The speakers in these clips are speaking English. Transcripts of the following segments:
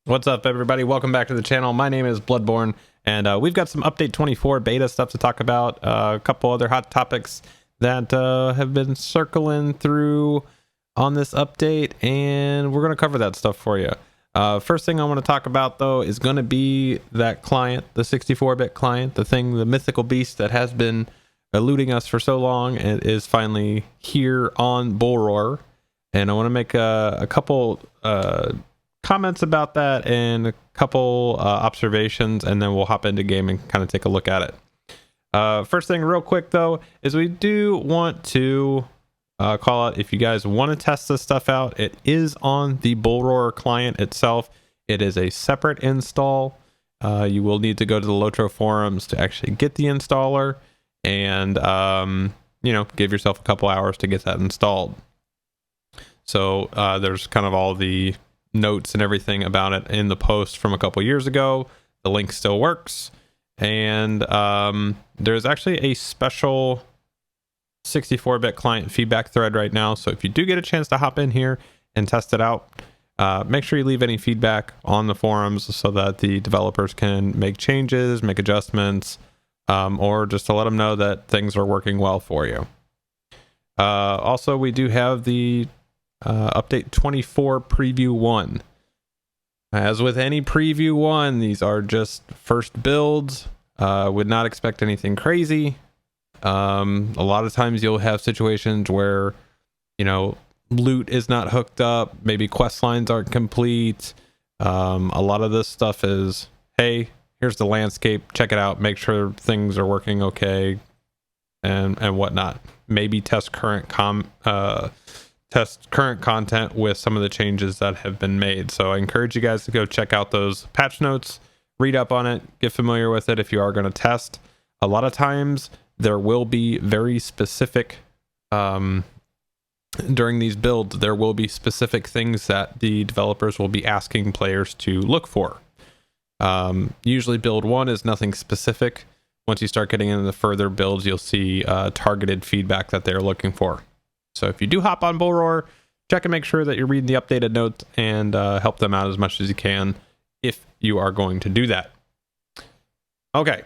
What's up, everybody? Welcome back to the channel. My name is Bludborn, and we've got some update 24 beta stuff to talk about. A couple other hot topics that have been circling through on this update, and we're going to cover that stuff for you. First thing I want to talk about, though, is going to be that client, the 64-bit client, the mythical beast that has been eluding us for so long and is finally here on Bullroar. And I want to make a couple comments about that and a couple observations, and then we'll hop into game and kind of take a look at it. First thing real quick, though, is we do want to call out, if you guys want to test this stuff out, it is on the Bullroar client itself. It is a separate install. You will need to go to the LOTRO forums to actually get the installer and give yourself a couple hours to get that installed. So there's kind of all the notes and everything about it in the post from a couple years ago. The link still works, and there's actually a special 64-bit client feedback thread right now. So if you do get a chance to hop in here and test it out, make sure you leave any feedback on the forums so that the developers can make changes, make adjustments, or just to let them know that things are working well for you. Also, we do have the update 24 preview 1. As with any preview 1, these are just first builds. Would not expect anything crazy. A lot of times you'll have situations where loot is not hooked up, maybe quest lines aren't complete. A lot of this stuff is, hey, here's the landscape, check it out, make sure things are working okay, and whatnot. Maybe test current content with some of the changes that have been made. So I encourage you guys to go check out those patch notes, read up on it, get familiar with it if you are going to test. A lot of times there will be very specific, during these builds, there will be specific things that the developers will be asking players to look for. Usually build 1 is nothing specific. Once you start getting into the further builds, you'll see targeted feedback that they're looking for. So if you do hop on Bullroar, check and make sure that you're reading the updated notes and help them out as much as you can if you are going to do that. Okay,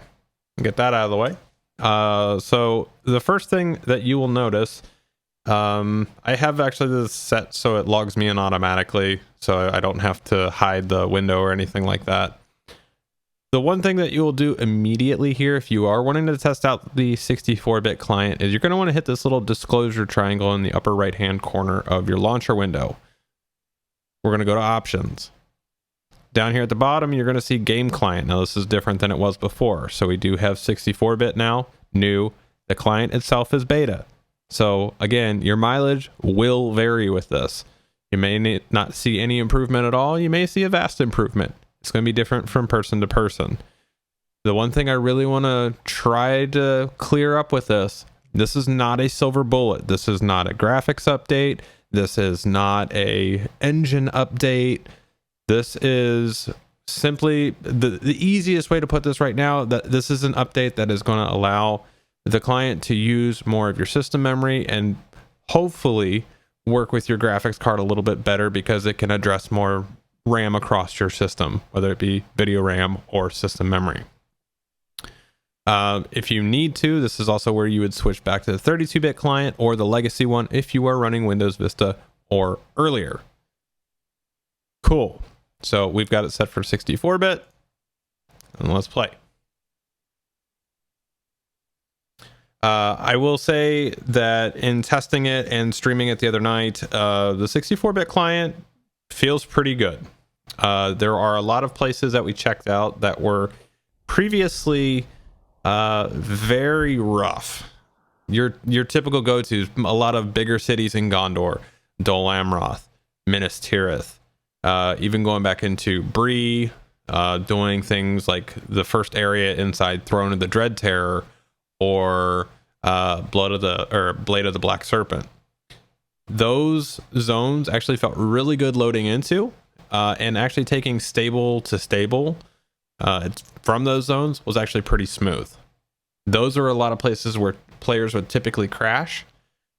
get that out of the way. So the first thing that you will notice, I have actually this set so it logs me in automatically, so I don't have to hide the window or anything like that. The one thing that you will do immediately here, if you are wanting to test out the 64-bit client, is you're going to want to hit this little disclosure triangle in the upper right-hand corner of your launcher window. We're going to go to options. Down here at the bottom, you're going to see game client. Now, this is different than it was before. So we do have 64-bit now, new. The client itself is beta. So again, your mileage will vary with this. You may not see any improvement at all. You may see a vast improvement. It's going to be different from person to person. The one thing I really want to try to clear up with this is not a silver bullet. This is not a graphics update. This is not a engine update. This is simply the easiest way to put this right now, that this is an update that is going to allow the client to use more of your system memory and hopefully work with your graphics card a little bit better, because it can address more RAM across your system, whether it be video RAM or system memory. If you need to, this is also where you would switch back to the 32-bit client or the legacy one if you are running Windows Vista or earlier. Cool. So we've got it set for 64-bit, and let's play. I will say that in testing it and streaming it the other night, the 64-bit client feels pretty good. There are a lot of places that we checked out that were previously very rough. Your typical go-tos, a lot of bigger cities in Gondor, Dol Amroth, Minas Tirith, even going back into Bree, doing things like the first area inside Throne of the Dread Terror, or Blade of the Black Serpent. Those zones actually felt really good loading into, and actually taking stable to stable from those zones was actually pretty smooth. Those are a lot of places where players would typically crash.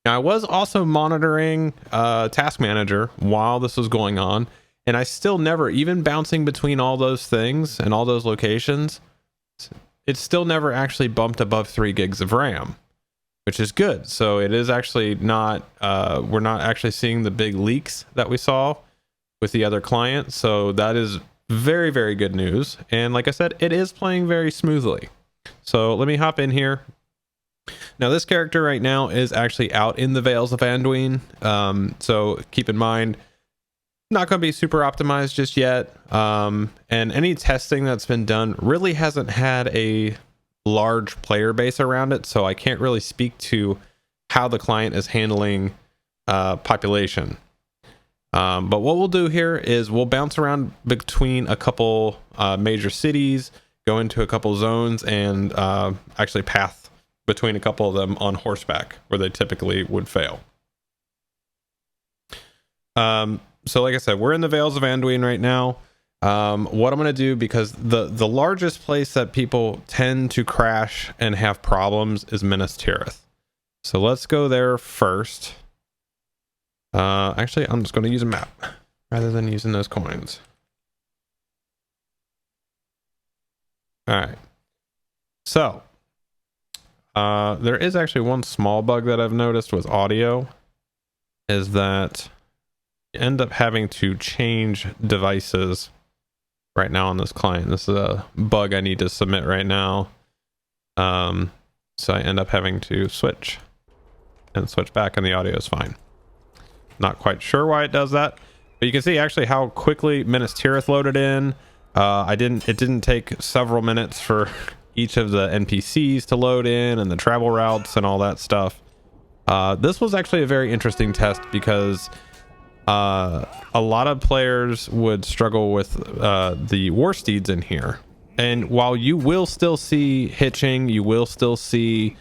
Now, I was also monitoring Task Manager while this was going on, and I still never, even bouncing between all those things and all those locations, it still never actually bumped above 3 gigs of RAM, which is good. So it is actually not, we're not actually seeing the big leaks that we saw with the other client. So that is very, very good news. And like I said, it is playing very smoothly. So let me hop in here. Now this character right now is actually out in the Vales of Anduin. So keep in mind, not going to be super optimized just yet. And any testing that's been done really hasn't had a large player base around it. So I can't really speak to how the client is handling population. But what we'll do here is we'll bounce around between a couple major cities, go into a couple zones, and actually path between a couple of them on horseback where they typically would fail. So like I said, we're in the Vales of Anduin right now. What I'm going to do, because the largest place that people tend to crash and have problems is Minas Tirith. So let's go there first. Actually, I'm just going to use a map rather than using those coins. All right. So there is actually one small bug that I've noticed with audio, is that you end up having to change devices right now on this client. This is a bug I need to submit right now. So I end up having to switch back, and the audio is fine. Not quite sure why it does that, but you can see actually how quickly Minas Tirith loaded in. It didn't take several minutes for each of the NPCs to load in and the travel routes and all that stuff. This was actually a very interesting test because a lot of players would struggle with the war steeds in here. And while you will still see hitching, you will still see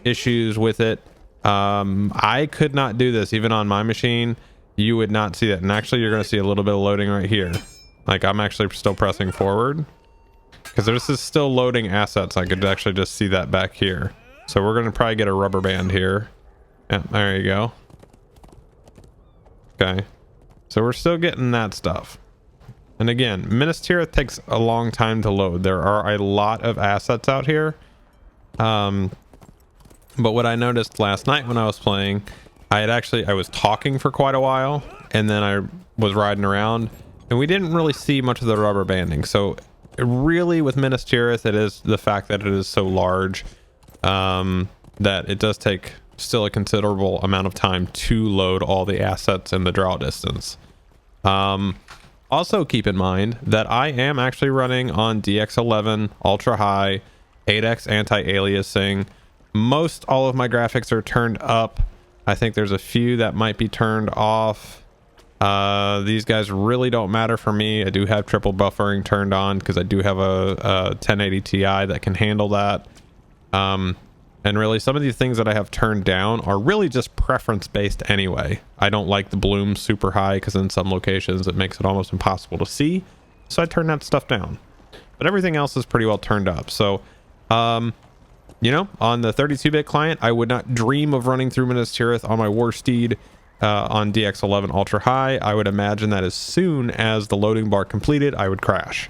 issues with it. I could not do this even on my machine. You would not see that. And actually you're going to see a little bit of loading right here. Like I'm actually still pressing forward because this is still loading assets. I could actually just see that back here. So we're going to probably get a rubber band here. Yeah, there you go. Okay. So we're still getting that stuff. And again, Minas Tirith takes a long time to load. There are a lot of assets out here. But what I noticed last night when I was playing, I was talking for quite a while, and then I was riding around, and we didn't really see much of the rubber banding. So really with Minas Tirith, it is the fact that it is so large, that it does take still a considerable amount of time to load all the assets in the draw distance. Also keep in mind that I am actually running on DX11 ultra high, 8x anti-aliasing. Most all of my graphics are turned up. I think there's a few that might be turned off. These guys really don't matter for me. I do have triple buffering turned on because I do have a 1080 Ti that can handle that. And really some of these things that I have turned down are really just preference based anyway. I don't like the bloom super high because in some locations it makes it almost impossible to see. So I turn that stuff down. But everything else is pretty well turned up. So, you know, on the 32-bit client, I would not dream of running through Minas Tirith on my war steed on DX11 ultra high. I would imagine that as soon as the loading bar completed, I would crash.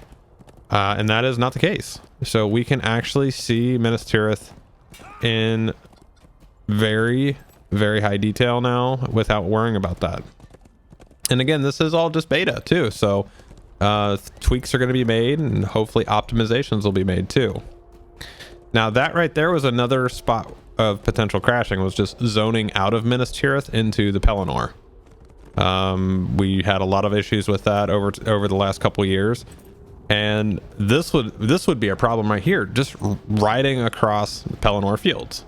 And that is not the case. So we can actually see Minas Tirith in very, very high detail now without worrying about that. And again, this is all just beta too. So tweaks are going to be made and hopefully optimizations will be made too. Now that right there was another spot of potential crashing, was just zoning out of Minas Tirith into the Pelennor. We had a lot of issues with that over the last couple of years. And this would be a problem right here, just riding across Pelennor fields.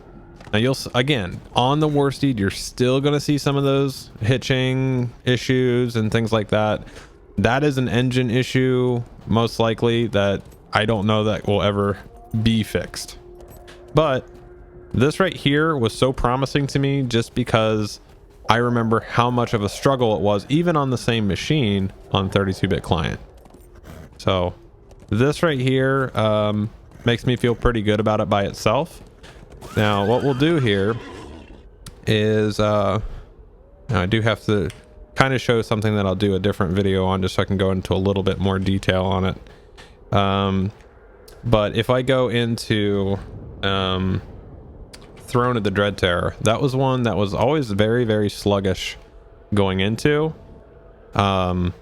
Now you'll, again, on the war steed, you're still going to see some of those hitching issues and things like that. That is an engine issue, most likely, that I don't know that will ever be fixed. But this right here was so promising to me just because I remember how much of a struggle it was, even on the same machine on 32-bit client. So this right here makes me feel pretty good about it by itself. Now what we'll do here is I do have to kind of show something that I'll do a different video on, just so I can go into a little bit more detail on it. But if I go into Throne of the Dread Terror, that was one that was always very, very sluggish going into. And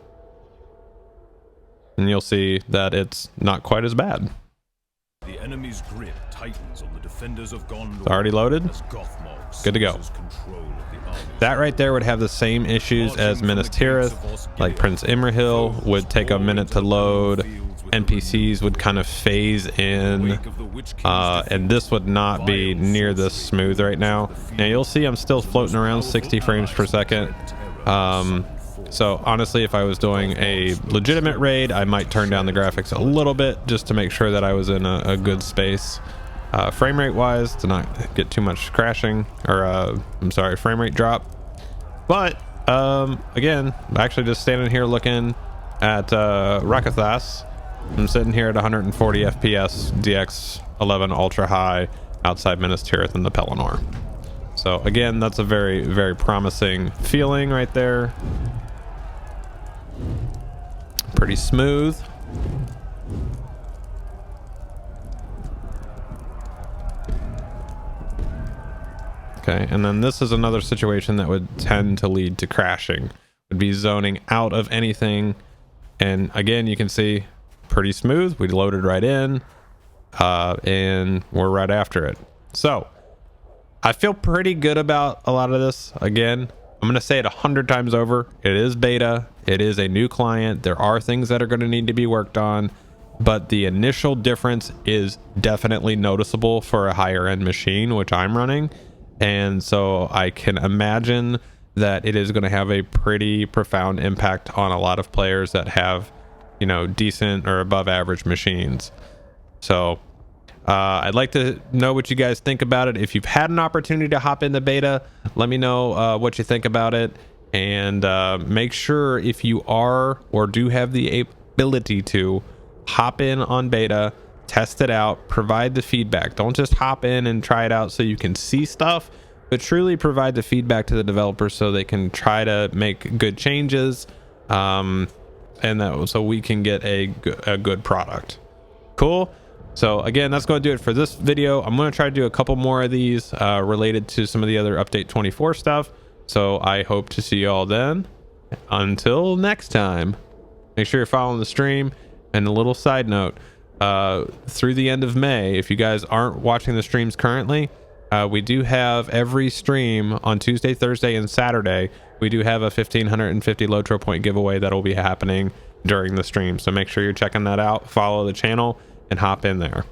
you'll see that it's not quite as bad. The enemy's grip tightens on the defenders of Gondor. It's already loaded. Good to go. That right there would have the same issues as Minas Tirith. Like Prince Imrahil would take a minute to load. NPCs would kind of phase in, and this would not be near this smooth right now. Now you'll see I'm still floating around 60 frames per second. So honestly, if I was doing a legitimate raid, I might turn down the graphics a little bit just to make sure that I was in a good space, frame rate wise, to not get too much crashing, or I'm sorry, frame rate drop. But again, actually just standing here looking at Rakathas. I'm sitting here at 140 FPS DX11 ultra high outside Minas Tirith and the Pelennor. So again, that's a very, very promising feeling right there. Pretty smooth. Okay, and then this is another situation that would tend to lead to crashing. Would be zoning out of anything. And again, you can see pretty smooth. We loaded right in, and we're right after it. So I feel pretty good about a lot of this. Again, I'm going to say it 100 times over. It is beta. It is a new client. There are things that are going to need to be worked on, but the initial difference is definitely noticeable for a higher end machine, which I'm running. And so I can imagine that it is going to have a pretty profound impact on a lot of players that have, you know, decent or above average machines. So I'd like to know what you guys think about it. If you've had an opportunity to hop in the beta, let me know what you think about it. And make sure, if you are or do have the ability to, hop in on beta, test it out, provide the feedback. Don't just hop in and try it out so you can see stuff, but truly provide the feedback to the developers so they can try to make good changes, and that so we can get a good product. Cool. So again, that's going to do it for this video. I'm going to try to do a couple more of these related to some of the other update 24 stuff. So I hope to see you all then. Until next time, make sure you're following the stream. And a little side note, through the end of May, if you guys aren't watching the streams currently, we do have every stream on Tuesday, Thursday, and Saturday. We do have a 1,550 LOTRO point giveaway that will be happening during the stream. So make sure you're checking that out. Follow the channel and hop in there.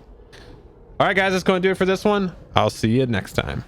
All right, guys, that's going to do it for this one. I'll see you next time.